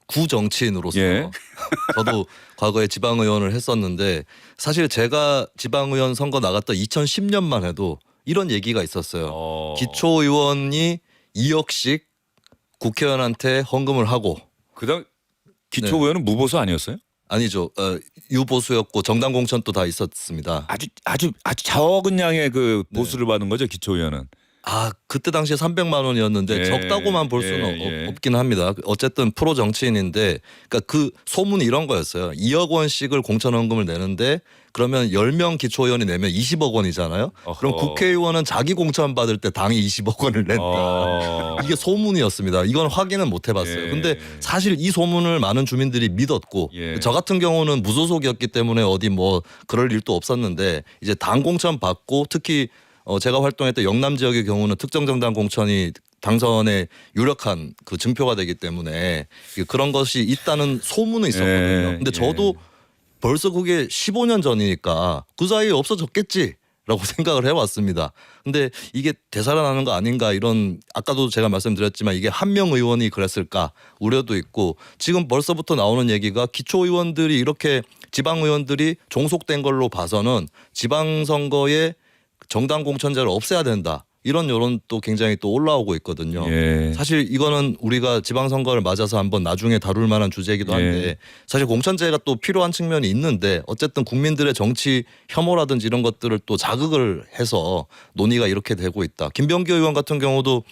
구정치인으로서 예. 저도 과거에 지방의원을 했었는데 사실 제가 지방의원 선거 나갔던 2010년만 해도 이런 얘기가 있었어요. 기초의원이 2억씩 국회의원한테 헌금을 하고 그다음 기초의원은 무보수 아니었어요? 아니죠. 유보수였고 정당 공천도 다 있었습니다. 아주 적은 양의 그 보수를 받은 거죠 기초의원은. 그때 당시에 300만 원이었는데 예, 적다고만 볼 수는 없긴 합니다. 어쨌든 프로 정치인인데 그러니까 그 소문이 이런 거였어요. 2억 원씩을 공천 헌금을 내는데 그러면 10명 기초의원이 내면 20억 원이잖아요. 그럼 국회의원은 자기 공천 받을 때 당이 20억 원을 낸다. 이게 소문이었습니다. 이건 확인은 못 해봤어요. 예. 근데 사실 이 소문을 많은 주민들이 믿었고 예. 저 같은 경우는 무소속이었기 때문에 어디 뭐 그럴 일도 없었는데 이제 당 공천 받고 특히 제가 활동했던 영남 지역의 경우는 특정 정당 공천이 당선에 유력한 그 증표가 되기 때문에 그런 것이 있다는 소문은 있었거든요. 근데 저도 벌써 그게 15년 전이니까 그 사이에 없어졌겠지라고 생각을 해왔습니다. 근데 이게 되살아나는 거 아닌가 이런 아까도 제가 말씀드렸지만 이게 한 명 의원이 그랬을까 우려도 있고 지금 벌써부터 나오는 얘기가 기초의원들이 이렇게 지방의원들이 종속된 걸로 봐서는 지방선거에 정당 공천제를 없애야 된다. 이런 여론도 굉장히 또 올라오고 있거든요. 예. 사실 이거는 우리가 지방선거를 맞아서 한번 나중에 다룰 만한 주제이기도 한데 사실 공천제가 또 필요한 측면이 있는데 어쨌든 국민들의 정치 혐오라든지 이런 것들을 또 자극을 해서 논의가 이렇게 되고 있다. 김병기 의원 같은 경우도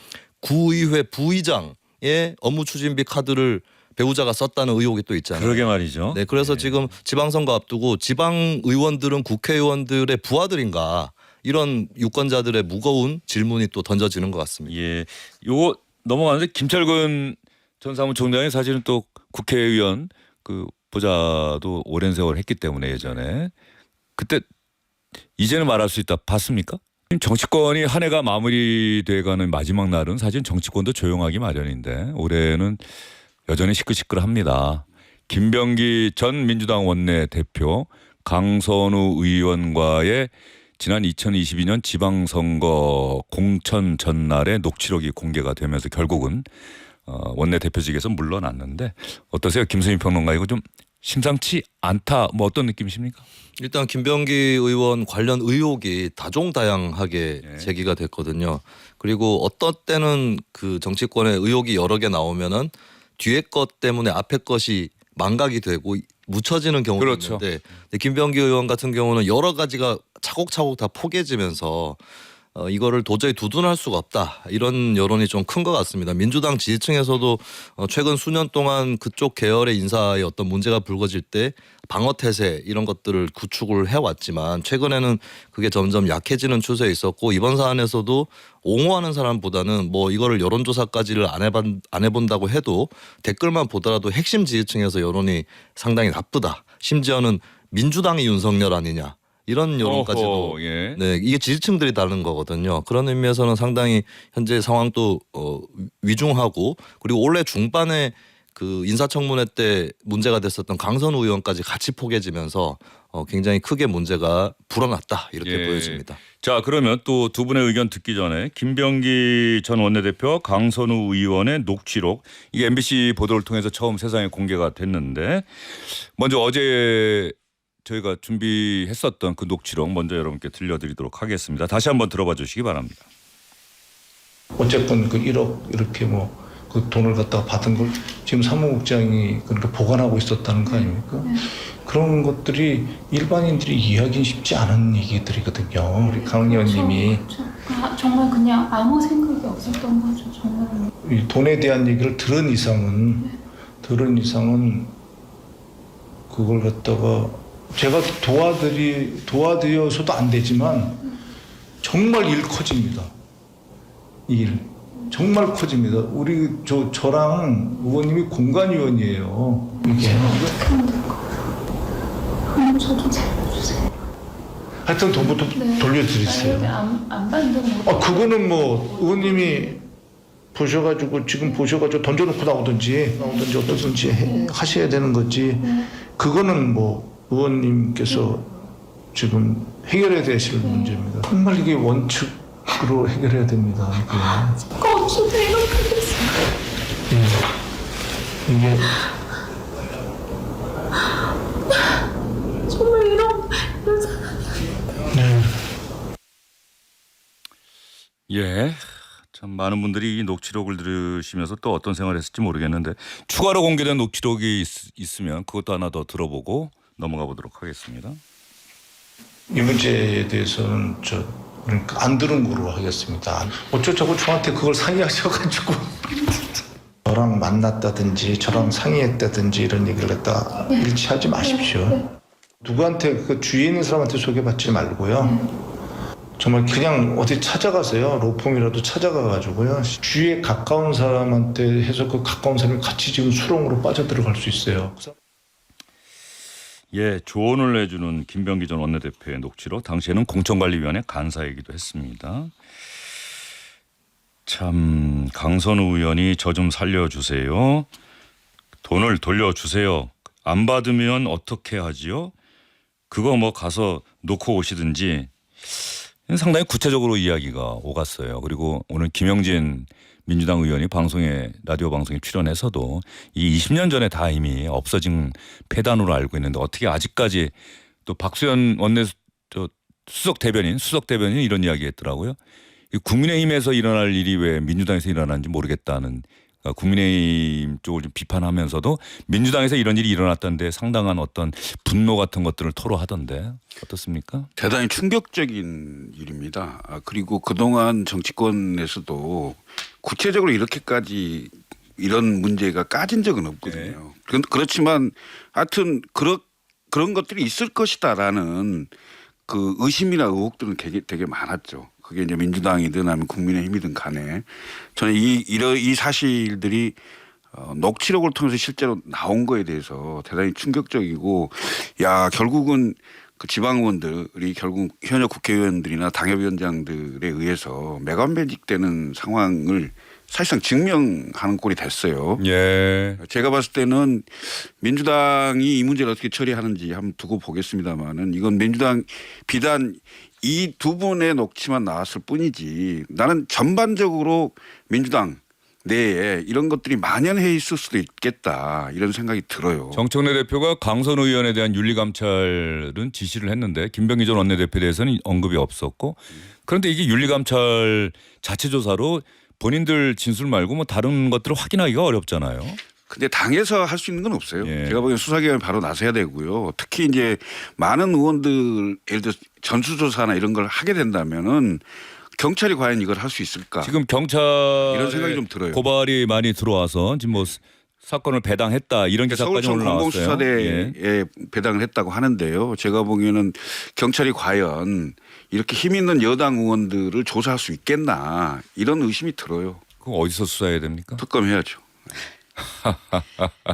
구의회 부의장의 업무추진비 카드를 배우자가 썼다는 의혹이 또 있잖아요. 그러게 말이죠. 네, 그래서 지금 지방선거 앞두고 지방 의원들은 국회의원들의 부하들인가 이런 유권자들의 무거운 질문이 또 던져지는 것 같습니다. 예, 요거 넘어가는데 김철근 전 사무총장이 사실은 또 국회의원 그 보좌도 오랜 세월 했기 때문에 예전에 그때 이제는 말할 수 있다 봤습니까? 정치권이 한 해가 마무리돼가는 마지막 날은 사실 정치권도 조용하기 마련인데 올해는 여전히 시끌시끌합니다. 김병기 전 민주당 원내대표 강선우 의원과의 지난 2022년 지방선거 공천 전날에 녹취록이 공개가 되면서 결국은 원내대표직에서 물러났는데 어떠세요? 김수민 평론가 이거 좀 심상치 않다 뭐 어떤 느낌이십니까? 일단 김병기 의원 관련 의혹이 다종다양하게 제기가 됐거든요. 그리고 어떤 때는 그 정치권의 의혹이 여러 개 나오면은 뒤에 것 때문에 앞에 것이 망각이 되고 묻혀지는 경우도 그렇죠. 있는데 김병기 의원 같은 경우는 여러 가지가 차곡차곡 다 포개지면서 이거를 도저히 두둔할 수가 없다. 이런 여론이 좀 큰 것 같습니다. 민주당 지지층에서도 최근 수년 동안 그쪽 계열의 인사에 어떤 문제가 불거질 때 방어 태세 이런 것들을 구축을 해왔지만 최근에는 그게 점점 약해지는 추세에 있었고 이번 사안에서도 옹호하는 사람보다는 뭐 이거를 여론조사까지를 안 해본다고 해도 댓글만 보더라도 핵심 지지층에서 여론이 상당히 나쁘다. 심지어는 민주당이 윤석열 아니냐. 이런 여론까지도 네, 이게 지지층들이 다른 거거든요. 그런 의미에서는 상당히 현재 상황도 위중하고 그리고 올해 중반에 그 인사청문회 때 문제가 됐었던 강선우 의원까지 같이 포개지면서 굉장히 크게 문제가 불어났다 이렇게 보여집니다. 자 그러면 또 두 분의 의견 듣기 전에 김병기 전 원내대표 강선우 의원의 녹취록 이게 MBC 보도를 통해서 처음 세상에 공개가 됐는데 먼저 어제 저희가 준비했었던 그 녹취록 먼저 여러분께 들려드리도록 하겠습니다. 다시 한번 들어봐 주시기 바랍니다. 어쨌건 그 1억 이렇게 뭐 그 돈을 갖다가 받은 걸 지금 사무국장이 그렇게 보관하고 있었다는 거 아닙니까? 그런 것들이 일반인들이 이해하기는 쉽지 않은 얘기들이거든요. 우리 강 의원님이 정말 그냥 아무 생각이 없었던 거죠. 정말. 이 돈에 대한 얘기를 들은 이상은 그걸 갖다가 제가 도와드려서도 안 되지만 정말 일 커집니다. 일 정말 커집니다. 우리 저랑 의원님이 공관위원이에요. 이게 그럼 저도 잘해주세요. 하여튼 돈부터 돌려드리세요. 안 받는 거. 그거는 뭐 의원님이 보셔가지고 지금 보셔가지고 던져놓고 나오든지 어떠든지 하셔야 되는 거지. 그거는 뭐 의원님께서 지금 해결해야 되실 문제입니다. 정말 이게 원칙으로 해결해야 됩니다. 없어도 이렇게 됐어요. 이게 많은 분들이 이 녹취록을 들으시면서 또 어떤 생각을 했을지 모르겠는데 추가로 공개된 녹취록이 있으면 그것도 하나 더 들어보고 넘어가 보도록 하겠습니다. 이 문제에 대해서는 그러니까 안 들은 거로 하겠습니다. 어쩌자고 저한테 그걸 상의하셔가지고 저랑 만났다든지 저랑 상의했다든지 이런 얘기를 갖다 일치하지 마십시오. 누구한테 그 주위에 있는 사람한테 소개받지 말고요. 정말 그냥 어디 찾아가세요. 로펌이라도 찾아가가지고요. 주위에 가까운 사람한테 해서 그 가까운 사람이 같이 지금 수렁으로 빠져들어갈 수 있어요. 예, 조언을 해주는 김병기 전 원내대표의 녹취록. 당시에는 공천관리위원회 간사이기도 했습니다. 참 강선우 의원이 저 좀 살려주세요. 돈을 돌려주세요. 안 받으면 어떻게 하지요? 그거 뭐 가서 놓고 오시든지. 상당히 구체적으로 이야기가 오갔어요. 그리고 오늘 김영진 민주당 의원이 라디오 방송에 출연해서도 이 20년 전에 다 이미 없어진 폐단으로 알고 있는데 어떻게 아직까지 또 박수현 수석 대변인 이런 이야기 했더라고요. 국민의힘에서 일어날 일이 왜 민주당에서 일어나는지 모르겠다는, 그러니까 국민의힘 쪽을 좀 비판하면서도 민주당에서 이런 일이 일어났다는데 상당한 어떤 분노 같은 것들을 토로하던데 어떻습니까? 대단히 충격적인 일입니다. 그리고 그동안 정치권에서도 구체적으로 이렇게까지 이런 문제가 까진 적은 없거든요. 그렇지만 하여튼 그런 것들이 있을 것이다라는 그 의심이나 의혹들은 되게 많았죠. 그게 이제 민주당이든 아니면 국민의힘이든 간에 저는 이 사실들이 녹취록을 통해서 실제로 나온 거에 대해서 대단히 충격적이고, 야 결국은 그 지방 의원들이 결국 현역 국회의원들이나 당협위원장들에 의해서 매관매직되는 상황을 사실상 증명하는 꼴이 됐어요. 예. 제가 봤을 때는 민주당이 이 문제를 어떻게 처리하는지 한번 두고 보겠습니다만은 이건 민주당 비단 이 두 분의 녹취만 나왔을 뿐이지 나는 전반적으로 민주당 내에 이런 것들이 만연해 있을 수도 있겠다 이런 생각이 들어요. 정청래 대표가 강선우 의원에 대한 윤리감찰은 지시를 했는데 김병기 전 원내대표에 대해서는 언급이 없었고, 그런데 이게 윤리감찰 자체 조사로 본인들 진술 말고 뭐 다른 것들을 확인하기가 어렵잖아요. 근데 당에서 할 수 있는 건 없어요. 예. 제가 보기엔 수사기관이 바로 나서야 되고요. 특히 이제 많은 의원들 예를 들어 전수조사나 이런 걸 하게 된다면은 경찰이 과연 이걸 할 수 있을까? 지금 경찰 이런 생각이 좀 들어요. 고발이 많이 들어와서 지금 뭐 사건을 배당했다 이런 기사까지 서울청 올라왔어요. 공공수사대에 예. 배당을 했다고 하는데요. 제가 보기에는 경찰이 과연 이렇게 힘 있는 여당 의원들을 조사할 수 있겠나 이런 의심이 들어요. 그거 어디서 수사해야 됩니까? 특검해야죠.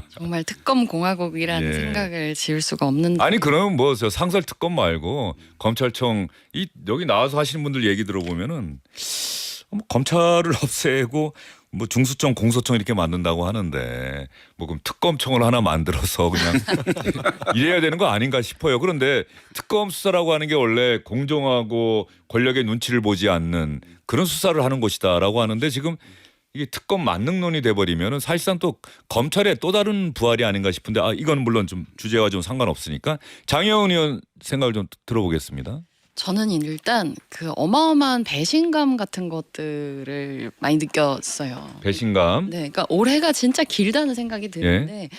정말 특검 공화국이라는 예. 생각을 지울 수가 없는데. 아니 그러면 뭐 저 상설 특검 말고 검찰청 여기 나와서 하시는 분들 얘기 들어보면은 뭐 검찰을 없애고 뭐 중수청 공소청 이렇게 만든다고 하는데 뭐 그럼 특검청을 하나 만들어서 그냥 이래야 되는 거 아닌가 싶어요. 그런데 특검 수사라고 하는 게 원래 공정하고 권력의 눈치를 보지 않는 그런 수사를 하는 곳이다라고 하는데 지금 이게 특검 만능론이 돼버리면은 사실상 또 검찰의 또 다른 부활이 아닌가 싶은데 이건 물론 좀 주제와 좀 상관없으니까 장혜원 의원 생각을 좀 들어보겠습니다. 저는 일단 그 어마어마한 배신감 같은 것들을 많이 느꼈어요. 배신감. 네, 그러니까 올해가 진짜 길다는 생각이 드는데,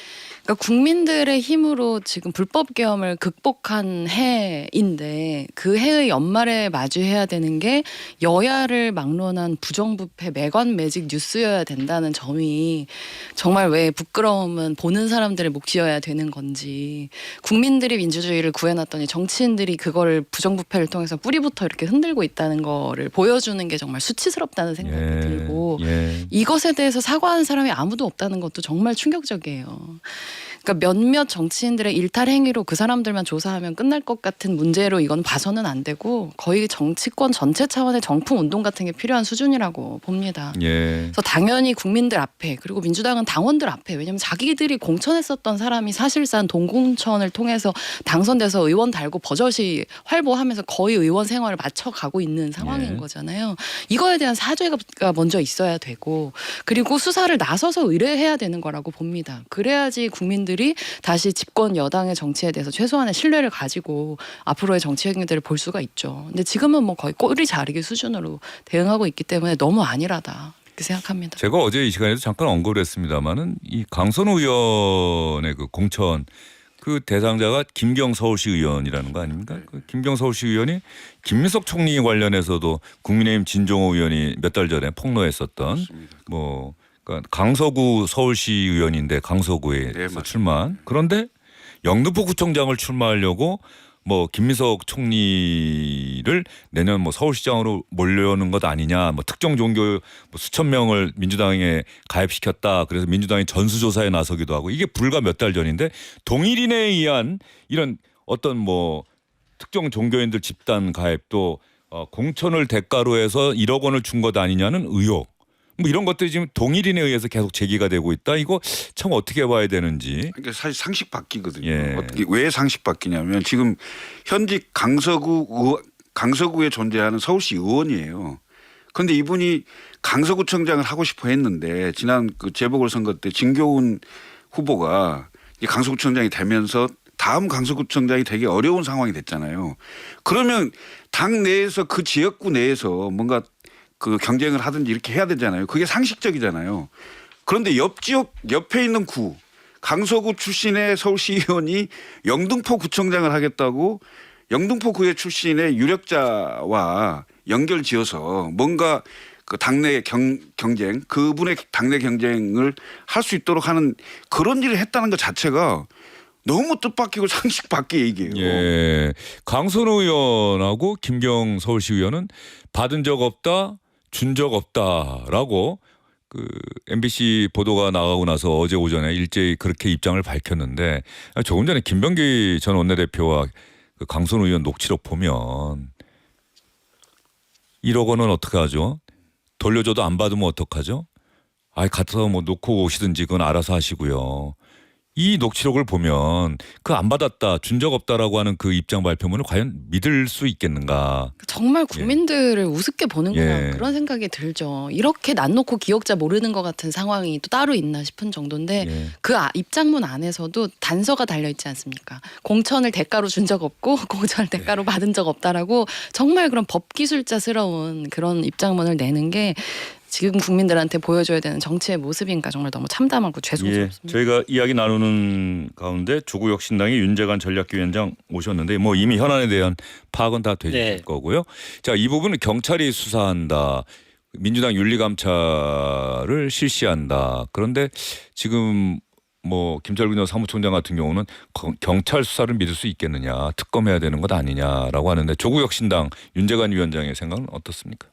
그러니까 국민들의 힘으로 지금 불법 계엄을 극복한 해인데 그 해의 연말에 마주해야 되는 게 여야를 막론한 부정부패 매관매직 뉴스여야 된다는 점이 정말 왜 부끄러움은 보는 사람들의 몫이어야 되는 건지, 국민들이 민주주의를 구해놨더니 정치인들이 그걸 부정부패를 통해서 뿌리부터 이렇게 흔들고 있다는 거를 보여주는 게 정말 수치스럽다는 생각이 들고, 이것에 대해서 사과하는 사람이 아무도 없다는 것도 정말 충격적이에요. 그러니까 몇몇 정치인들의 일탈 행위로 그 사람들만 조사하면 끝날 것 같은 문제로 이건 봐서는 안 되고 거의 정치권 전체 차원의 정풍 운동 같은 게 필요한 수준이라고 봅니다. 그래서 당연히 국민들 앞에, 그리고 민주당은 당원들 앞에, 왜냐하면 자기들이 공천했었던 사람이 사실상 동공천을 통해서 당선돼서 의원 달고 버젓이 활보하면서 거의 의원 생활을 맞춰가고 있는 상황인 거잖아요. 이거에 대한 사죄가 먼저 있어야 되고, 그리고 수사를 나서서 의뢰해야 되는 거라고 봅니다. 그래야지 국민들이 국민들이 다시 집권 여당의 정치에 대해서 최소한의 신뢰를 가지고 앞으로의 정치 행위들을 볼 수가 있죠. 근데 지금은 뭐 거의 꼬리 자르기 수준으로 대응하고 있기 때문에 너무 안일하다 이렇게 생각합니다. 제가 어제 이 시간에도 잠깐 언급을 했습니다마는 이 강선우 의원의 그 공천 그 대상자가 김경 서울시 의원이라는 거 아닙니까? 그 김경 서울시 의원이 김민석 총리 관련해서도 국민의힘 진종호 의원이 몇 달 전에 폭로했었던 맞습니다. 뭐 그러니까 강서구 서울시 의원인데 강서구에서 네, 맞습니다. 출마한 그런데 영등포 구청장을 출마하려고 뭐 김민석 총리를 내년 뭐 서울시장으로 몰려오는 것 아니냐, 뭐 특정 종교 뭐 수천 명을 민주당에 가입시켰다. 그래서 민주당이 전수조사에 나서기도 하고 이게 불과 몇 달 전인데 동일인에 의한 이런 어떤 뭐 특정 종교인들 집단 가입도 공천을 대가로 해서 1억 원을 준 것 아니냐는 의혹. 뭐 이런 것들이 지금 동일인에 의해서 계속 제기가 되고 있다. 이거 참 어떻게 봐야 되는지. 그러니까 사실 상식 바뀌거든요. 예. 어떻게 왜 상식 바뀌냐면 지금 현직 강서구에 존재하는 서울시 의원이에요. 그런데 이분이 강서구청장을 하고 싶어 했는데 지난 그 재보궐선거 때 진교훈 후보가 이 강서구청장이 되면서 다음 강서구청장이 되게 어려운 상황이 됐잖아요. 그러면 당 내에서 그 지역구 내에서 뭔가 그 경쟁을 하든지 이렇게 해야 되잖아요. 그게 상식적이잖아요. 그런데 옆 지역 옆에 있는 구 강서구 출신의 서울시의원이 영등포 구청장을 하겠다고 영등포구의 출신의 유력자와 연결지어서 뭔가 그 당내 경쟁 그분의 당내 경쟁을 할 수 있도록 하는 그런 일을 했다는 것 자체가 너무 뜻밖이고 상식 밖의 얘기예요. 예. 강선우 의원하고 김경 서울시 의원은 받은 적 없다, 준 적 없다라고 그 MBC 보도가 나가고 나서 어제 오전에 일제히 그렇게 입장을 밝혔는데 조금 전에 김병기 전 원내대표와 그 강선우 의원 녹취록 보면 1억 원은 어떻게 하죠? 돌려줘도 안 받으면 어떡하죠? 가서 뭐 놓고 오시든지 그건 알아서 하시고요. 이 녹취록을 보면 그 안 받았다, 준 적 없다라고 하는 그 입장 발표문을 과연 믿을 수 있겠는가? 정말 국민들을 우습게 보는구나 예. 그런 생각이 들죠. 이렇게 난 놓고 기억자 모르는 것 같은 상황이 또 따로 있나 싶은 정도인데 예. 그 입장문 안에서도 단서가 달려 있지 않습니까? 공천을 대가로 준 적 없고 공천을 대가로 받은 적 없다라고 정말 그런 법기술자스러운 그런 입장문을 내는 게 지금 국민들한테 보여줘야 되는 정치의 모습인가 정말 너무 참담하고 죄송스럽습니다. 예, 저희가 이야기 나누는 가운데 조국혁신당의 윤재관 전략위원장 오셨는데 뭐 이미 현안에 대한 파악은 다 되실 네. 거고요. 자, 이 부분은 경찰이 수사한다. 민주당 윤리감찰을 실시한다. 그런데 지금 뭐 김철근 전 사무총장 같은 경우는 경찰 수사를 믿을 수 있겠느냐, 특검해야 되는 것 아니냐라고 하는데 조국혁신당 윤재관 위원장의 생각은 어떻습니까?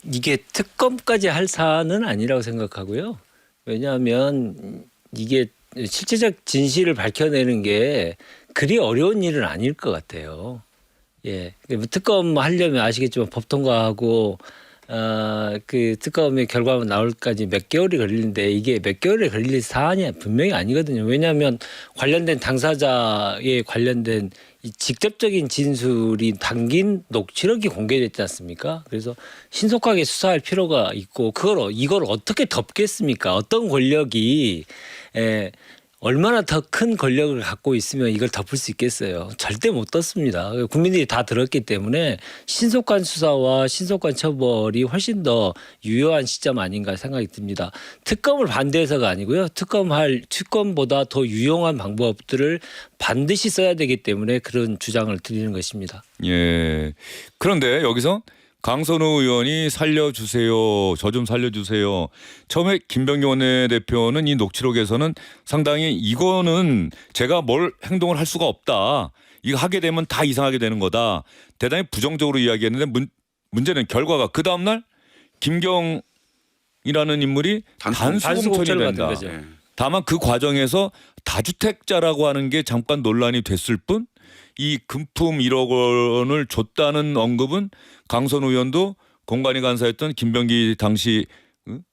이게 특검까지 할 사안은 아니라고 생각하고요. 왜냐하면 이게 실체적 진실을 밝혀내는 게 그리 어려운 일은 아닐 것 같아요. 예, 특검 하려면 아시겠지만 법 통과하고 그 특검의 결과가 나올까지 몇 개월이 걸리는데 이게 몇 개월이 걸릴 사안이 분명히 아니거든요. 왜냐하면 관련된 당사자에 관련된 이 직접적인 진술이 담긴 녹취록이 공개됐지 않습니까? 그래서 신속하게 수사할 필요가 있고 이걸 어떻게 덮겠습니까? 어떤 권력이 얼마나 더 큰 권력을 갖고 있으면 이걸 덮을 수 있겠어요? 절대 못 덮습니다. 국민들이 다 들었기 때문에 신속한 수사와 신속한 처벌이 훨씬 더 유효한 시점 아닌가 생각이 듭니다. 특검을 반대해서가 아니고요. 특검보다 더 유용한 방법들을 반드시 써야 되기 때문에 그런 주장을 드리는 것입니다. 예. 그런데 여기서 강선우 의원이 살려주세요. 저 좀 살려주세요. 처음에 김병기 원내대표는 이 녹취록에서는 상당히 이거는 제가 뭘 행동을 할 수가 없다. 이거 하게 되면 다 이상하게 되는 거다. 대단히 부정적으로 이야기했는데 문제는 결과가 그 다음날 김경이라는 인물이 단수 공천이 된다. 거죠. 예. 다만 그 과정에서 다주택자라고 하는 게 잠깐 논란이 됐을 뿐 이 금품 1억 원을 줬다는 언급은 강선우 의원도 공관위 간사였던 김병기 당시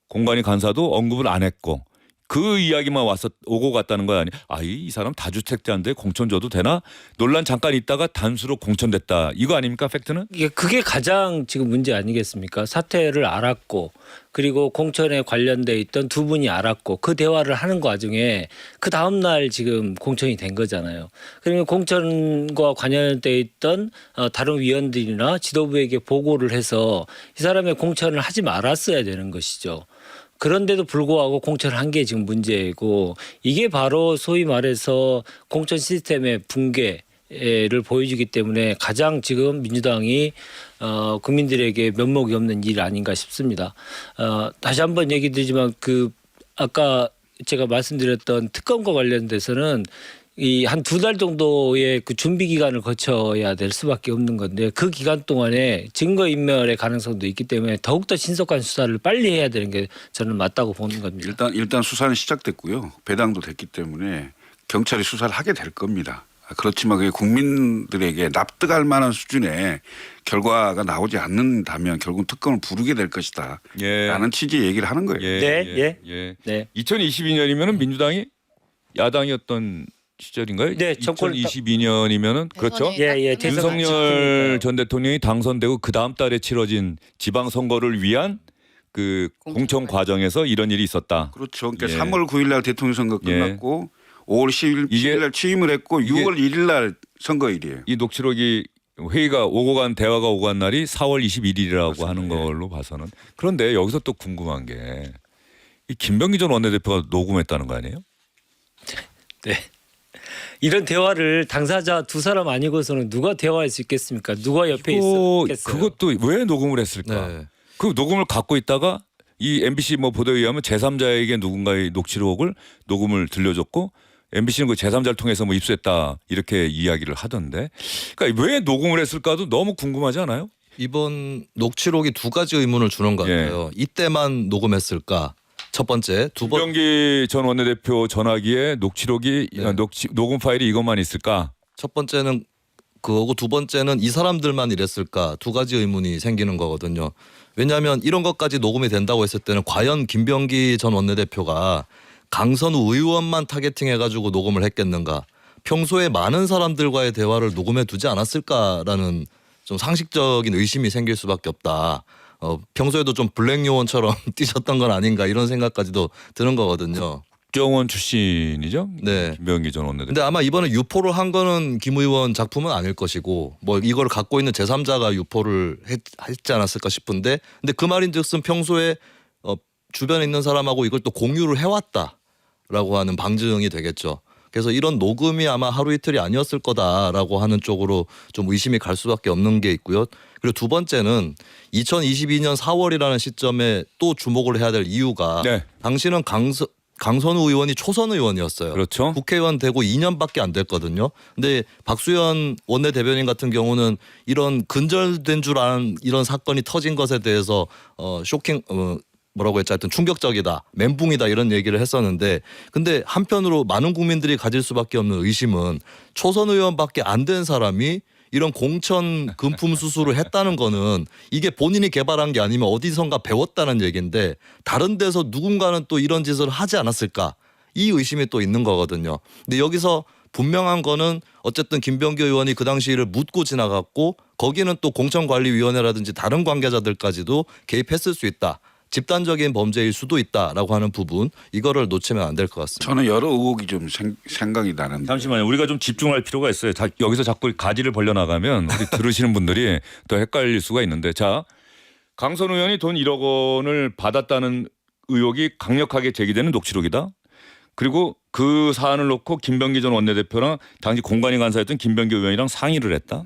공관위 간사도 언급을 안 했고 그 이야기만 오고 갔다는 거 아니? 이 사람 다주택자인데 공천 줘도 되나? 논란 잠깐 있다가 단수로 공천됐다. 이거 아닙니까 팩트는? 그게 가장 지금 문제 아니겠습니까? 사태를 알았고 그리고 공천에 관련돼 있던 두 분이 알았고 그 대화를 하는 과정에 그 다음 날 지금 공천이 된 거잖아요. 그러면 공천과 관련돼 있던 다른 위원들이나 지도부에게 보고를 해서 이 사람의 공천을 하지 말았어야 되는 것이죠. 그런데도 불구하고 공천을 한 게 지금 문제이고 이게 바로 소위 말해서 공천 시스템의 붕괴를 보여주기 때문에 가장 지금 민주당이 국민들에게 면목이 없는 일 아닌가 싶습니다. 다시 한번 얘기 드리지만 그 아까 제가 말씀드렸던 특검과 관련돼서는 이 한 2달 정도의 그 준비 기간을 거쳐야 될 수밖에 없는 건데 그 기간 동안에 증거 인멸의 가능성도 있기 때문에 더욱더 신속한 수사를 빨리 해야 되는 게 저는 맞다고 보는 겁니다. 일단 수사는 시작됐고요. 배당도 됐기 때문에 경찰이 수사를 하게 될 겁니다. 그렇지만 그게 국민들에게 납득할 만한 수준의 결과가 나오지 않는다면 결국 특검을 부르게 될 것이다. 예. 라는 취지의 얘기를 하는 거예요. 네. 2022년이면은 민주당이 야당이었던 시절인가요? 네, 정권 2022년이면은 그렇죠. 예, 윤석열 전 대통령이 당선되고 그 다음 달에 치러진 지방 선거를 위한 그 공천 과정에서 이런 일이 있었다. 그렇죠. 그러니까 예. 3월 9일 날 대통령 선거 끝났고 5월 10일 날 취임을 했고 6월 1일 날 선거일이에요. 이 녹취록이 회의가 오고 간 대화가 오고 간 날이 4월 21일이라고 하는 걸로 봐서는 그런데 여기서 또 궁금한 게 이 김병기 전 원내대표가 녹음했다는 거 아니에요? 네. 이런 대화를 당사자 두 사람 아니고서는 누가 대화할 수 있겠습니까? 누가 옆에 있겠어요? 그것도 왜 녹음을 했을까? 네. 그 녹음을 갖고 있다가 이 MBC 뭐 보도에 의하면 제3자에게 누군가의 녹취록을 녹음을 들려줬고 MBC는 그 제3자를 통해서 뭐 입수했다 이렇게 이야기를 하던데 그러니까 왜 녹음을 했을까도 너무 궁금하지 않아요? 이번 녹취록이 두 가지 의문을 주는 것 같아요. 이때만 녹음했을까? 첫 번째, 두 번. 김병기 전 원내대표 전화기에 녹취록이 네. 녹음 파일이 이것만 있을까? 첫 번째는 그거고 두 번째는 이 사람들만 이랬을까? 두 가지 의문이 생기는 거거든요. 왜냐하면 이런 것까지 녹음이 된다고 했을 때는 과연 김병기 전 원내대표가 강선우 의원만 타겟팅해가지고 녹음을 했겠는가? 평소에 많은 사람들과의 대화를 녹음해 두지 않았을까라는 좀 상식적인 의심이 생길 수밖에 없다. 평소에도 좀 블랙 요원처럼 뛰셨던 건 아닌가 이런 생각까지도 드는 거거든요. 국정원 출신이죠? 네. 김병기 전 원내대표. 근데 아마 이번에 유포를 한 거는 김 의원 작품은 아닐 것이고 뭐 이걸 갖고 있는 제3자가 유포를 했지 않았을까 싶은데 근데 그 말인즉슨 평소에 주변에 있는 사람하고 이걸 또 공유를 해왔다라고 하는 방증이 되겠죠. 그래서 이런 녹음이 아마 하루 이틀이 아니었을 거다라고 하는 쪽으로 좀 의심이 갈 수밖에 없는 게 있고요. 그리고 두 번째는 2022년 4월이라는 시점에 또 주목을 해야 될 이유가 네. 당시는 강선우 의원이 초선 의원이었어요. 그렇죠. 국회의원 되고 2년밖에 안 됐거든요. 근데 박수현 원내대변인 같은 경우는 이런 근절된 줄 아는 이런 사건이 터진 것에 대해서 쇼킹 뭐라고 했지 하여튼 충격적이다. 멘붕이다 이런 얘기를 했었는데 근데 한편으로 많은 국민들이 가질 수밖에 없는 의심은 초선 의원밖에 안 된 사람이 이런 공천 금품 수수를 했다는 거는 이게 본인이 개발한 게 아니면 어디선가 배웠다는 얘기인데 다른 데서 누군가는 또 이런 짓을 하지 않았을까 이 의심이 또 있는 거거든요. 근데 여기서 분명한 거는 어쨌든 김병기 의원이 그 당시를 묻고 지나갔고 거기는 또 공천관리위원회라든지 다른 관계자들까지도 개입했을 수 있다. 집단적인 범죄일 수도 있다라고 하는 부분 이거를 놓치면 안 될 것 같습니다. 저는 여러 의혹이 좀 생각이 나는데. 잠시만요. 우리가 좀 집중할 필요가 있어요. 여기서 자꾸 가지를 벌려나가면 우리 들으시는 분들이 더 헷갈릴 수가 있는데 자 강선우 의원이 돈 1억 원을 받았다는 의혹이 강력하게 제기되는 녹취록이다. 그리고 그 사안을 놓고 김병기 전 원내대표랑 당시 공관위 간사였던 김병기 의원이랑 상의를 했다.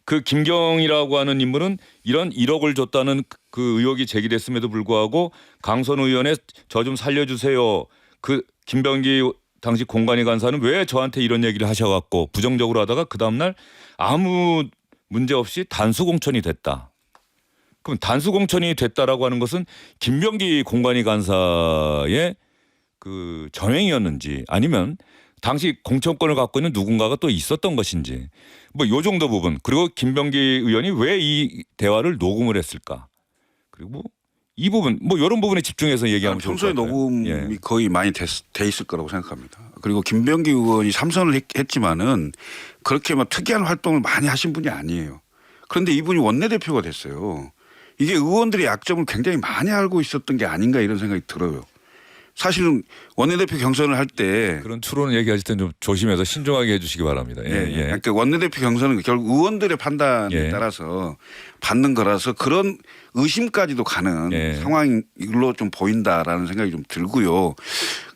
그 김경이라고 하는 인물은 이런 1억을 줬다는 그 의혹이 제기됐음에도 불구하고 강선우 의원의 저 좀 살려주세요. 그 김병기 당시 공관위 간사는 왜 저한테 이런 얘기를 하셔갖고 부정적으로 하다가 그 다음날 아무 문제 없이 단수 공천이 됐다. 그럼 단수 공천이 됐다라고 하는 것은 김병기 공관위 간사의 그 전횡이었는지 아니면 당시 공천권을 갖고 있는 누군가가 또 있었던 것인지 뭐 요 정도 부분 그리고 김병기 의원이 왜 이 대화를 녹음을 했을까 그리고 이 부분 뭐 이런 부분에 집중해서 얘기하면 좋을 것 평소에 같아요. 녹음이 예. 거의 많이 돼 있을 거라고 생각합니다. 그리고 김병기 의원이 3선을 했지만은 그렇게 막 특이한 활동을 많이 하신 분이 아니에요. 그런데 이분이 원내대표가 됐어요. 이게 의원들의 약점을 굉장히 많이 알고 있었던 게 아닌가 이런 생각이 들어요. 사실은 원내대표 경선을 할 때 그런 추론 얘기하실 땐 좀 조심해서 신중하게 해주시기 바랍니다. 예, 예. 그러니까 원내대표 경선은 결국 의원들의 판단에 예. 따라서 받는 거라서 그런 의심까지도 가는 예. 상황으로 좀 보인다라는 생각이 좀 들고요.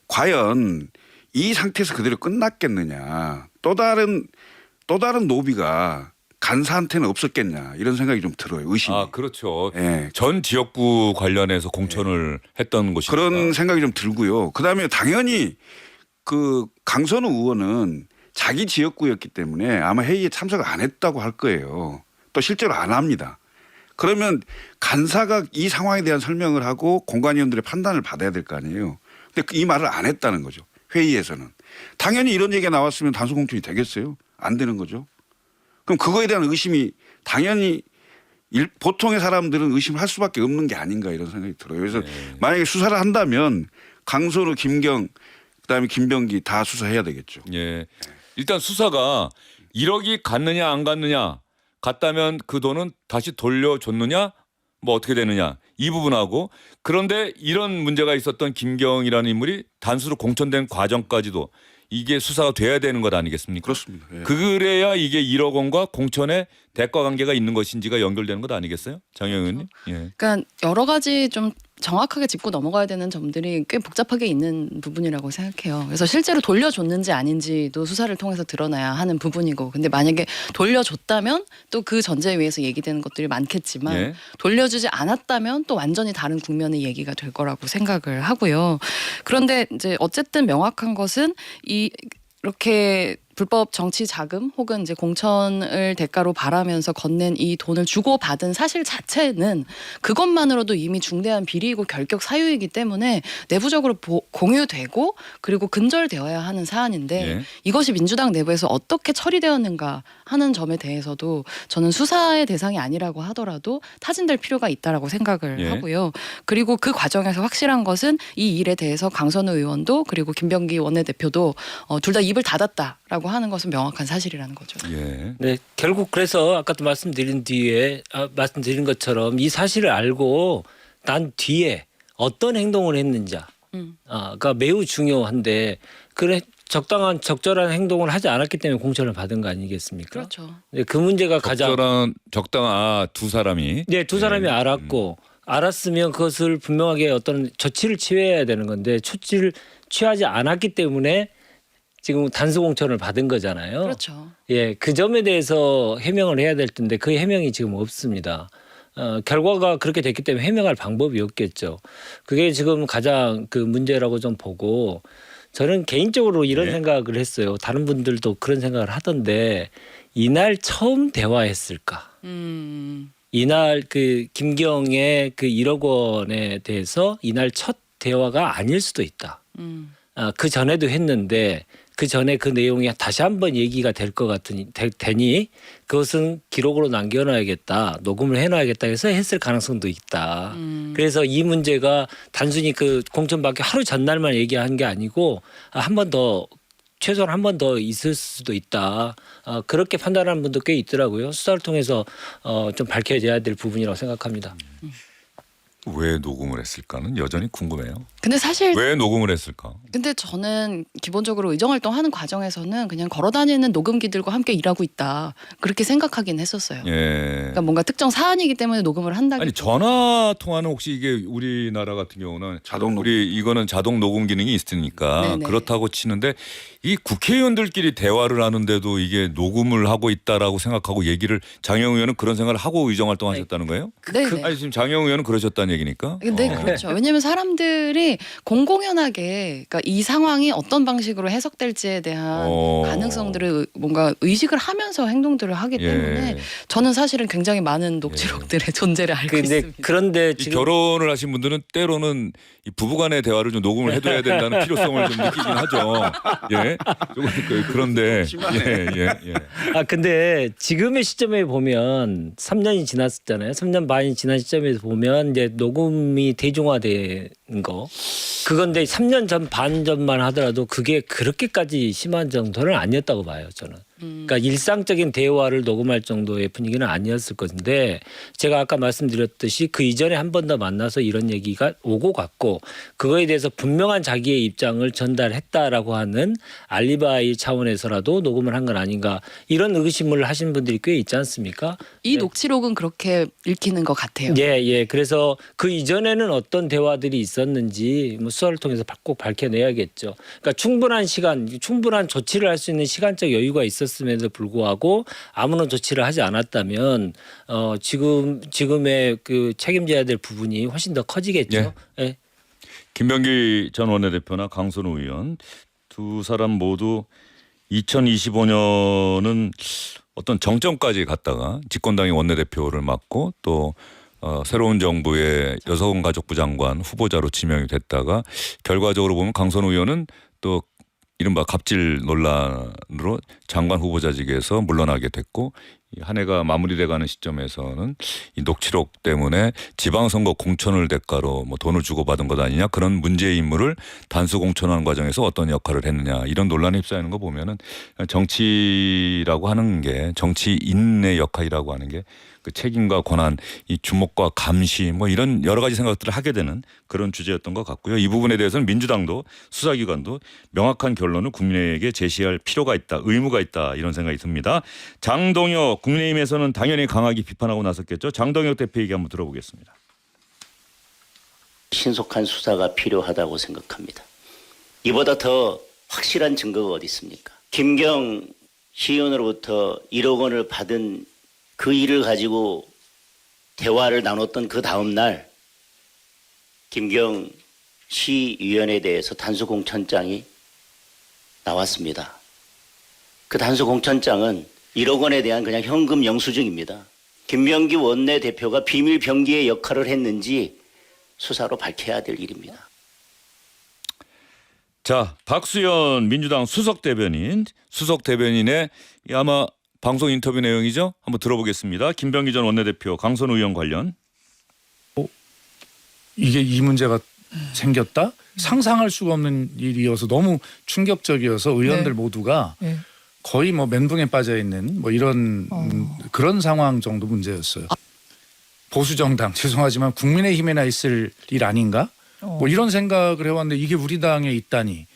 과연 이 상태에서 그대로 끝났겠느냐. 또 다른 노비가 간사한테는 없었겠냐 이런 생각이 좀 들어요. 의심이. 아 그렇죠. 예. 전 지역구 관련해서 공천을 했던 곳이니까. 그런 생각이 좀 들고요. 그다음에 당연히 그 강선우 의원은 자기 지역구였기 때문에 아마 회의에 참석을 안 했다고 할 거예요. 또 실제로 안 합니다. 그러면 간사가 이 상황에 대한 설명을 하고 공관위원들의 판단을 받아야 될 거 아니에요. 근데 이 말을 안 했다는 거죠. 회의에서는. 당연히 이런 얘기가 나왔으면 단수 공천이 되겠어요? 안 되는 거죠. 그럼 그거에 대한 의심이 당연히 보통의 사람들은 의심을 할 수밖에 없는 게 아닌가 이런 생각이 들어요. 그래서 만약에 수사를 한다면 강선우, 김경, 그다음에 김병기 다 수사해야 되겠죠. 예. 일단 수사가 1억이 갔느냐 안 갔느냐 갔다면 그 돈은 다시 돌려줬느냐 뭐 어떻게 되느냐 이 부분하고 그런데 이런 문제가 있었던 김경이라는 인물이 단수로 공천된 과정까지도 이게 수사가 돼야 되는 것 아니겠습니까? 그렇습니다. 예. 그래야 이게 1억 원과 공천의 대가 관계가 있는 것인지가 연결되는 것 아니겠어요? 장영 의원님? 예. 그러니까 여러 가지 좀 정확하게 짚고 넘어가야 되는 점들이 꽤 복잡하게 있는 부분이라고 생각해요. 그래서 실제로 돌려줬는지 아닌지도 수사를 통해서 드러나야 하는 부분이고, 근데 만약에 돌려줬다면 또 그 전제에 의해서 얘기되는 것들이 많겠지만 예. 돌려주지 않았다면 또 완전히 다른 국면의 얘기가 될 거라고 생각을 하고요. 그런데 이제 어쨌든 명확한 것은 이렇게 불법 정치 자금 혹은 이제 공천을 대가로 바라면서 건넨 이 돈을 주고 받은 사실 자체는 그것만으로도 이미 중대한 비리이고 결격 사유이기 때문에 내부적으로 공유되고 그리고 근절되어야 하는 사안인데 예. 이것이 민주당 내부에서 어떻게 처리되었는가 하는 점에 대해서도 저는 수사의 대상이 아니라고 하더라도 타진될 필요가 있다라고 생각을 예. 하고요. 그리고 그 과정에서 확실한 것은 이 일에 대해서 강선우 의원도 그리고 김병기 원내대표도 둘 다 입을 닫았다라고 하는 것은 명확한 사실이라는 거죠. 예. 네, 결국 그래서 아까도 말씀드린 것처럼 이 사실을 알고 난 뒤에 어떤 행동을 했는지가 매우 중요한데 그래 적절한 행동을 하지 않았기 때문에 공천을 받은 거 아니겠습니까? 그렇죠. 네, 그 문제가 가장 적당한 두 사람이 네, 두 사람이 알았고 알았으면 그것을 분명하게 어떤 조치를 취해야 되는 건데 조치를 취하지 않았기 때문에 지금 단수 공천을 받은 거잖아요. 그렇죠. 예, 그 점에 대해서 해명을 해야 될 텐데 그 해명이 지금 없습니다. 결과가 그렇게 됐기 때문에 해명할 방법이 없겠죠. 그게 지금 가장 그 문제라고 좀 보고 저는 개인적으로 이런 생각을 했어요. 다른 분들도 그런 생각을 하던데 이날 처음 대화했을까? 이날 그 김경의 그 1억 원에 대해서 이날 첫 대화가 아닐 수도 있다. 그 전에도 했는데 그 전에 그 내용이 다시 한번 얘기가 될 것 되니 그것은 기록으로 남겨놔야겠다, 녹음을 해놔야겠다 해서 했을 가능성도 있다. 그래서 이 문제가 단순히 그 공천받기 하루 전날만 얘기한 게 아니고 한 번 더 최소한 한 번 더 있을 수도 있다. 그렇게 판단하는 분도 꽤 있더라고요. 수사를 통해서 좀 밝혀져야 될 부분이라고 생각합니다. 왜 녹음을 했을까는 여전히 궁금해요. 근데 사실 왜 녹음을 했을까? 근데 저는 기본적으로 의정활동하는 과정에서는 그냥 걸어다니는 녹음기들과 함께 일하고 있다 그렇게 생각하긴 했었어요. 예. 그러니까 뭔가 특정 사안이기 때문에 녹음을 한다기. 아니 전화 통화는 혹시 이게 우리나라 같은 경우는 자동 우리 이거는 자동 녹음 기능이 있으니까 네네. 그렇다고 치는데 이 국회의원들끼리 대화를 하는데도 이게 녹음을 하고 있다라고 생각하고 얘기를 장영 의원은 그런 생각을 하고 의정활동하셨다는 거예요? 네네. 아니 지금 장영 의원은 그러셨다는 얘기니까. 네, 그렇죠. 왜냐하면 사람들이 공공연하게 그러니까 이 상황이 어떤 방식으로 해석될지에 대한 가능성들을 뭔가 의식을 하면서 행동들을 하기 때문에 저는 사실은 굉장히 많은 녹취록들의 존재를 알고 근데 있습니다. 그런데 이 지금 결혼을 하신 분들은 때로는 이 부부간의 대화를 좀 녹음을 해둬야 된다는 필요성을 좀 느끼긴 하죠. 예. 예. 조금 그런데 예. 근데 지금의 시점에 보면 3년이 지났었잖아요. 3년 반이 지난 시점에서 보면 이제 녹음이 대중화된 거. 그건데 3년 전 반 전만 하더라도 그게 그렇게까지 심한 정도는 아니었다고 봐요, 저는. 그러니까 일상적인 대화를 녹음할 정도의 분위기는 아니었을 건데 제가 아까 말씀드렸듯이 그 이전에 한 번 더 만나서 이런 얘기가 오고 갔고 그거에 대해서 분명한 자기의 입장을 전달했다라고 하는 알리바이 차원에서라도 녹음을 한 건 아닌가 이런 의심을 하신 분들이 꽤 있지 않습니까? 이 녹취록은 그렇게 읽히는 것 같아요. 예. 그래서 그 이전에는 어떤 대화들이 있었는지 뭐 수사를 통해서 꼭 밝혀내야겠죠. 그러니까 충분한 시간, 충분한 조치를 할 수 있는 시간적 여유가 있었음에도 불구하고 아무런 조치를 하지 않았다면 지금의 그 책임져야 될 부분이 훨씬 더 커지겠죠. 예. 김병기 전 원내대표나 강선우 의원 두 사람 모두 2025년은 어떤 정점까지 갔다가 집권당의 원내대표를 맡고 또 새로운 정부의 여성가족부 장관 후보자로 지명이 됐다가 결과적으로 보면 강선우 의원은 또 이른바 갑질 논란으로 장관 후보자직에서 물러나게 됐고 한 해가 마무리돼가는 시점에서는 이 녹취록 때문에 지방선거 공천을 대가로 뭐 돈을 주고받은 것 아니냐 그런 문제의 인물을 단수 공천하는 과정에서 어떤 역할을 했느냐 이런 논란에 휩싸이는 거 보면은 정치라고 하는 게 정치인의 역할이라고 하는 게 그 책임과 권한, 이 주목과 감시 뭐 이런 여러 가지 생각들을 하게 되는 그런 주제였던 것 같고요. 이 부분에 대해서는 민주당도 수사기관도 명확한 결론을 국민에게 제시할 필요가 있다, 의무가 있다 이런 생각이 듭니다. 장동혁 국민의힘에서는 당연히 강하게 비판하고 나섰겠죠. 장동혁 대표 얘기 한번 들어보겠습니다. 신속한 수사가 필요하다고 생각합니다. 이보다 더 확실한 증거가 어디 있습니까? 김경 시의원으로부터 1억 원을 받은 그 일을 가지고 대화를 나눴던 그 다음 날 김경 시의원에 대해서 단수 공천장이 나왔습니다. 그 단수 공천장은 1억 원에 대한 그냥 현금 영수증입니다. 김병기 원내대표가 비밀 병기의 역할을 했는지 수사로 밝혀야 될 일입니다. 자, 박수현 민주당 수석 대변인의 아마 방송 인터뷰 내용이죠. 한번 들어보겠습니다. 김병기 전 원내대표, 강선우 의원 관련. 이게 이 문제가 생겼다? 상상할 수가 없는 일이어서 너무 충격적이어서 의원들 모두가 거의 뭐 멘붕에 빠져 있는 뭐 이런 그런 상황 정도 문제였어요. 보수 정당 죄송하지만 국민의힘에나 있을 일 아닌가? 뭐 이런 생각을 해왔는데 이게 우리 당에 있다니.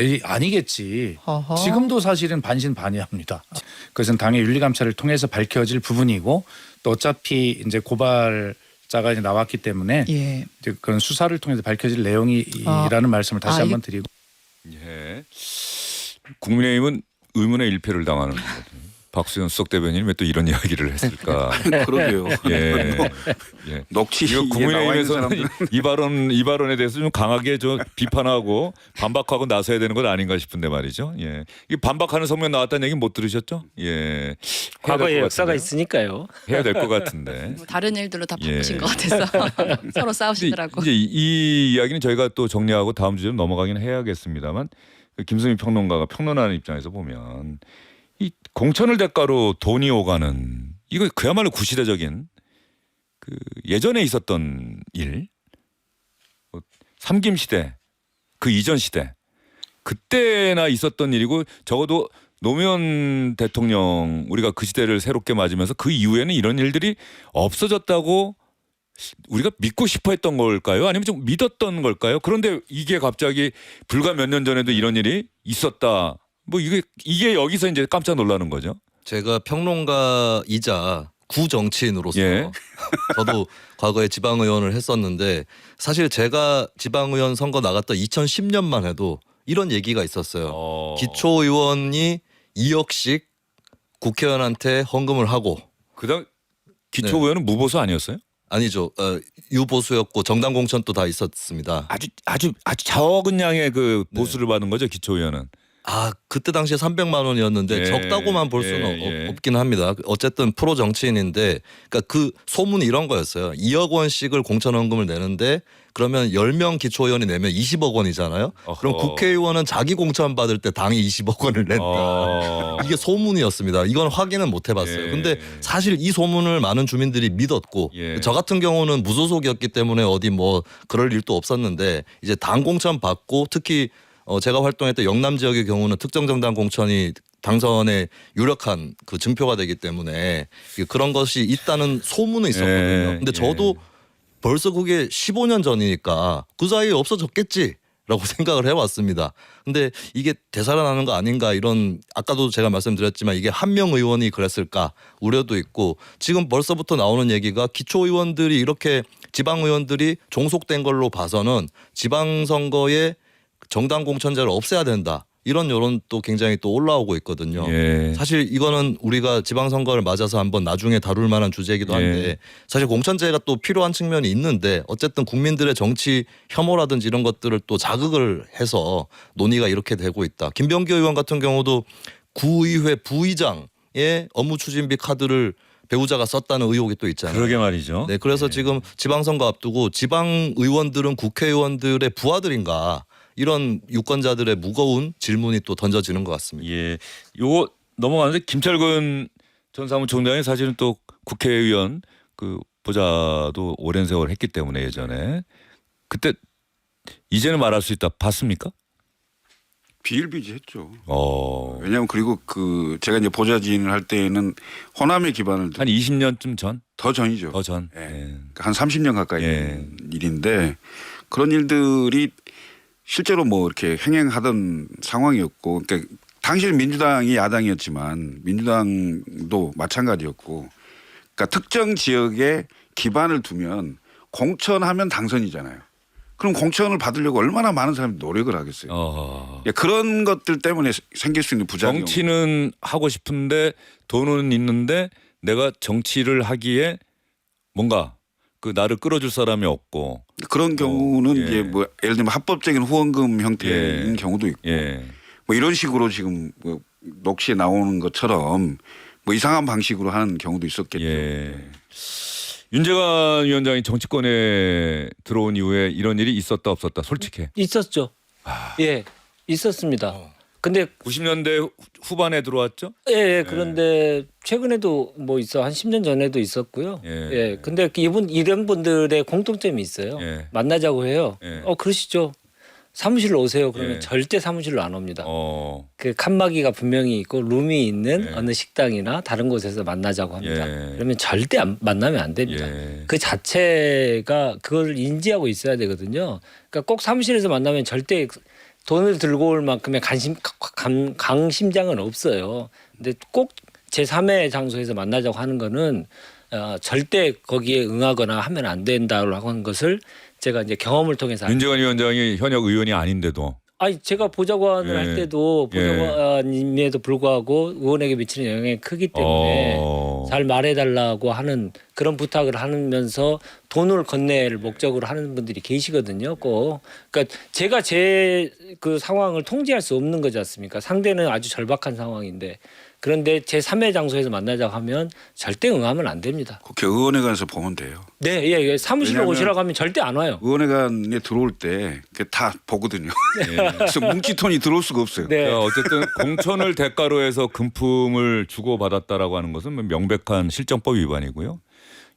에이, 아니겠지. 지금도 사실은 반신반의합니다. 그것은 당의 윤리감찰을 통해서 밝혀질 부분이고 또 어차피 이제 고발자가 이제 나왔기 때문에 이제 그건 수사를 통해서 밝혀질 내용이라는 말씀을 다시 한번 드리고. 예. 국민의힘은 의문의 일패를 당하는 거거든요. 박수현 수석 대변인이 왜 또 이런 이야기를 했을까? 그러게요. 예. 녹취 국민의힘에서는 이 발언에 대해서 좀 강하게 좀 비판하고 반박하고 나서야 되는 것 아닌가 싶은데 말이죠. 예. 이 반박하는 성명 나왔다는 얘기 못 들으셨죠? 예. 과거의 역사가 있으니까요. 해야 될 것 같은데. 뭐 다른 일들로 다 바쁘신 것 같아서 서로 싸우시더라고. 이제 이 이야기는 저희가 또 정리하고 다음 주제로 넘어가긴 해야겠습니다만 김수미 평론가가 평론하는 입장에서 보면 이 공천을 대가로 돈이 오가는 이거 그야말로 구시대적인 그 예전에 있었던 일, 삼김 시대 그 이전 시대 그때나 있었던 일이고 적어도 노무현 대통령 우리가 그 시대를 새롭게 맞으면서 그 이후에는 이런 일들이 없어졌다고 우리가 믿고 싶어 했던 걸까요? 아니면 좀 믿었던 걸까요? 그런데 이게 갑자기 불과 몇 년 전에도 이런 일이 있었다. 뭐 이게 여기서 이제 깜짝 놀라는 거죠. 제가 평론가이자 구정치인으로서 예. 저도 과거에 지방의원을 했었는데 사실 제가 지방의원 선거 나갔던 2010년만 해도 이런 얘기가 있었어요. 기초의원이 2억씩 국회의원한테 헌금을 하고 그다음 기초의원은 무보수 아니었어요? 아니죠. 유보수였고 정당 공천도 다 있었습니다. 아주 적은 양의 그 보수를 받은 거죠 기초의원은. 그때 당시에 300만 원이었는데 예, 적다고만 볼 수는 없긴 합니다. 어쨌든 프로 정치인인데 그러니까 그 소문이 이런 거였어요. 2억 원씩을 공천 헌금을 내는데 그러면 10명 기초의원이 내면 20억 원이잖아요. 그럼 어허. 국회의원은 자기 공천 받을 때 당이 20억 원을 낸다. 이게 소문이었습니다. 이건 확인은 못 해봤어요. 예. 근데 사실 이 소문을 많은 주민들이 믿었고 예. 저 같은 경우는 무소속이었기 때문에 어디 뭐 그럴 일도 없었는데 이제 당 공천 받고 특히 제가 활동했던 영남 지역의 경우는 특정 정당 공천이 당선에 유력한 그 증표가 되기 때문에 그런 것이 있다는 소문은 있었거든요. 예. 근데 저도 벌써 그게 15년 전이니까 그 사이에 없어졌겠지. 라고 생각을 해왔습니다. 근데 이게 되살아나는 거 아닌가 이런 아까도 제가 말씀드렸지만 이게 한 명 의원이 그랬을까 우려도 있고 지금 벌써부터 나오는 얘기가 기초의원들이 이렇게 지방의원들이 종속된 걸로 봐서는 지방선거에 정당 공천제를 없애야 된다. 이런 여론도 굉장히 또 올라오고 있거든요. 예. 사실 이거는 우리가 지방선거를 맞아서 한번 나중에 다룰 만한 주제이기도 한데 예. 사실 공천제가 또 필요한 측면이 있는데 어쨌든 국민들의 정치 혐오라든지 이런 것들을 또 자극을 해서 논의가 이렇게 되고 있다. 김병기 의원 같은 경우도 구의회 부의장의 업무 추진비 카드를 배우자가 썼다는 의혹이 또 있잖아요. 그러게 말이죠. 네, 그래서 지금 지방선거 앞두고 지방 의원들은 국회의원들의 부하들인가 이런 유권자들의 무거운 질문이 또 던져지는 것 같습니다. 예, 요거 넘어가는데 김철근 전 사무총장이 사실은 또 국회의원 그 보좌도 오랜 세월 했기 때문에 예전에 그때 이제는 말할 수 있다 봤습니까? 비일비재했죠. 왜냐하면 그리고 그 제가 이제 보좌진을 할 때에는 호남에 기반을 한 20년쯤 전? 더 전이죠. 더 전. 예. 예. 한 30년 가까이 예. 된 일인데 그런 일들이 실제로 뭐 이렇게 행행하던 상황이었고, 그러니까 당시에 민주당이 야당이었지만 민주당도 마찬가지였고, 그러니까 특정 지역에 기반을 두면 공천하면 당선이잖아요. 그럼 공천을 받으려고 얼마나 많은 사람이 노력을 하겠어요. 예, 그런 것들 때문에 생길 수 있는 부작용. 정치는 하고 싶은데 돈은 있는데 내가 정치를 하기에 뭔가 그 나를 끌어줄 사람이 없고 그런 경우는 예. 이제 뭐 예를 들면 합법적인 후원금 형태인 예. 경우도 있고 예. 뭐 이런 식으로 지금 뭐 녹취에 나오는 것처럼 뭐 이상한 방식으로 하는 경우도 있었겠죠. 예. 윤재관 위원장이 정치권에 들어온 이후에 이런 일이 있었다 없었다 솔직해. 있었죠. 예, 있었습니다. 근데 90년대 후반에 들어왔죠? 예, 그런데 최근에도 뭐 있어 한 10년 전에도 있었고요. 예. 예, 근데 이런 분들의 공통점이 있어요. 예. 만나자고 해요. 예. 그러시죠. 사무실로 오세요. 그러면 예. 절대 사무실로 안 옵니다. 어. 그 칸막이가 분명히 있고 룸이 있는 예. 어느 식당이나 다른 곳에서 만나자고 합니다. 예. 그러면 절대 만나면 안 됩니다. 예. 그 자체가 그걸 인지하고 있어야 되거든요. 그러니까 꼭 사무실에서 만나면 절대 돈을 들고 올 만큼의 강심장은 없어요. 근데 꼭 제3의 장소에서 만나자고 하는 거는 절대 거기에 응하거나 하면 안 된다고 하는 것을 제가 이제 경험을 통해서 윤재관 위원장이 현역 의원이 아닌데도 아니 제가 보좌관을 예. 할 때도 보좌관임에도 불구하고 의원에게 미치는 영향이 크기 때문에 잘 말해달라고 하는 그런 부탁을 하면서 돈을 건넬 목적으로 하는 분들이 계시거든요. 꼭 그러니까 제가 제 그 상황을 통제할 수 없는 거지 않습니까? 상대는 아주 절박한 상황인데 그런데 제 3의 장소에서 만나자고 하면 절대 응하면 안 됩니다. 국회의원회관에서 보면 돼요. 네, 예, 사무실로 왜냐하면 오시라고 하면 절대 안 와요. 의원회관에 들어올 때 다 보거든요. 그래서 뭉치톤이 들어올 수가 없어요. 네. 어쨌든 공천을 대가로 해서 금품을 주고받았다라고 하는 것은 명백한 실정법 위반이고요.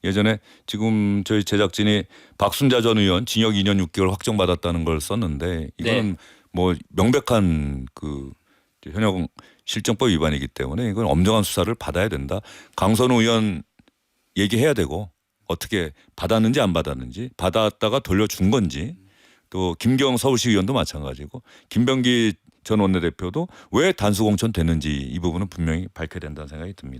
예전에 지금 저희 제작진이 박순자 전 의원 징역 2년 6개월 확정받았다는 걸 썼는데 이거는 뭐 명백한 그 현역 실정법 위반이기 때문에 이건 엄정한 수사를 받아야 된다. 강선우 의원 얘기해야 되고 어떻게 받았는지 안 받았는지 받았다가 돌려준 건지 또 김경 서울시 의원도 마찬가지고 김병기 전 원내대표도 왜 단수 공천 됐는지 이 부분은 분명히 밝혀야 된다는 생각이 듭니다.